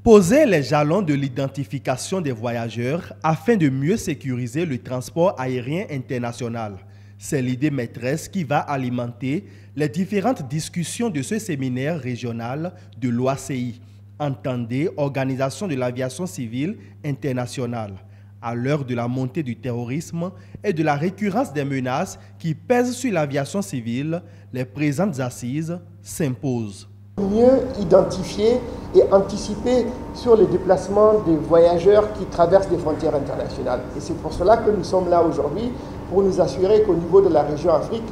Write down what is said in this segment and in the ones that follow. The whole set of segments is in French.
Poser les jalons de l'identification des voyageurs afin de mieux sécuriser le transport aérien international. C'est l'idée maîtresse qui va alimenter les différentes discussions de ce séminaire régional de l'OACI, entendez Organisation de l'aviation civile internationale. À l'heure de la montée du terrorisme et de la récurrence des menaces qui pèsent sur l'aviation civile, les présentes assises s'imposent. Mieux identifier et anticiper sur les déplacements des voyageurs qui traversent les frontières internationales. Et c'est pour cela que nous sommes là aujourd'hui, pour nous assurer qu'au niveau de la région Afrique,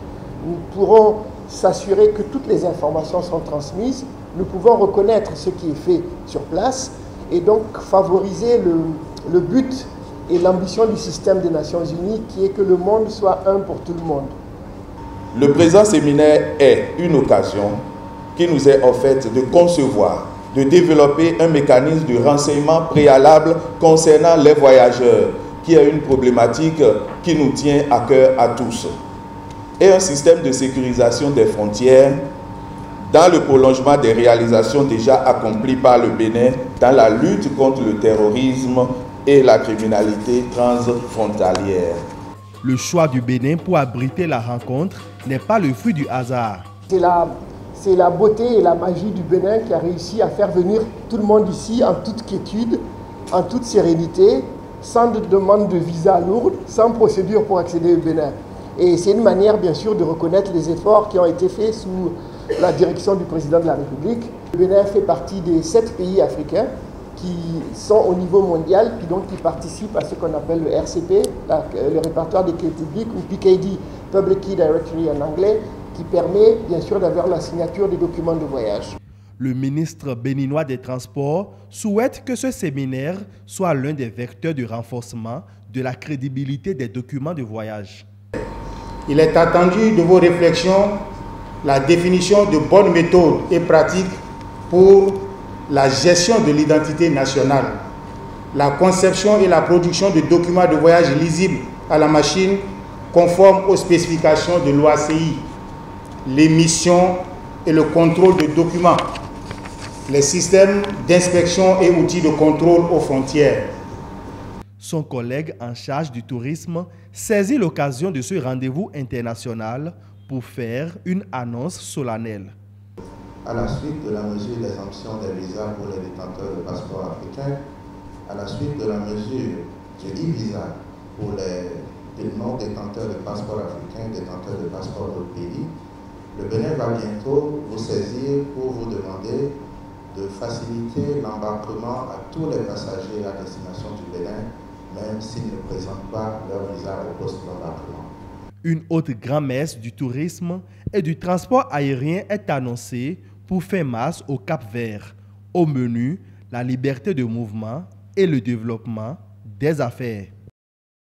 nous pourrons s'assurer que toutes les informations sont transmises, nous pouvons reconnaître ce qui est fait sur place et donc favoriser le but et l'ambition du système des Nations Unies qui est que le monde soit un pour tout le monde. Le présent séminaire est une occasion qui nous est offerte de concevoir, de développer un mécanisme de renseignement préalable concernant les voyageurs, qui est une problématique qui nous tient à cœur à tous, et un système de sécurisation des frontières dans le prolongement des réalisations déjà accomplies par le Bénin dans la lutte contre le terrorisme et la criminalité transfrontalière. Le choix du Bénin pour abriter la rencontre n'est pas le fruit du hasard. C'est la beauté et la magie du Bénin qui a réussi à faire venir tout le monde ici en toute quiétude, en toute sérénité, sans demande de visa lourde, sans procédure pour accéder au Bénin. Et c'est une manière bien sûr de reconnaître les efforts qui ont été faits sous la direction du président de la République. Le Bénin fait partie des 7 pays africains qui sont au niveau mondial, puis donc qui participent à ce qu'on appelle le RCP, le répertoire des clés publiques, ou PKD, Public Key Directory en anglais, qui permet bien sûr d'avoir la signature des documents de voyage. Le ministre béninois des Transports souhaite que ce séminaire soit l'un des vecteurs de renforcement de la crédibilité des documents de voyage. Il est attendu de vos réflexions la définition de bonnes méthodes et pratiques pour la gestion de l'identité nationale, la conception et la production de documents de voyage lisibles à la machine conformes aux spécifications de l'OACI, l'émission et le contrôle de documents, les systèmes d'inspection et outils de contrôle aux frontières. Son collègue en charge du tourisme saisit l'occasion de ce rendez-vous international pour faire une annonce solennelle. À la suite de la mesure d'exemption des visas pour les détenteurs de passeports africains, à la suite de la mesure de e-visa pour les non-détenteurs de passeports africains, détenteurs de passeports d'autres pays, le Bénin va bientôt vous saisir pour vous demander de faciliter l'embarquement à tous les passagers à destination du Bénin, même s'ils ne présentent pas leur visa au poste d'embarquement. Une autre grand-messe du tourisme et du transport aérien est annoncée pour fin mars au Cap-Vert. Au menu, la liberté de mouvement et le développement des affaires.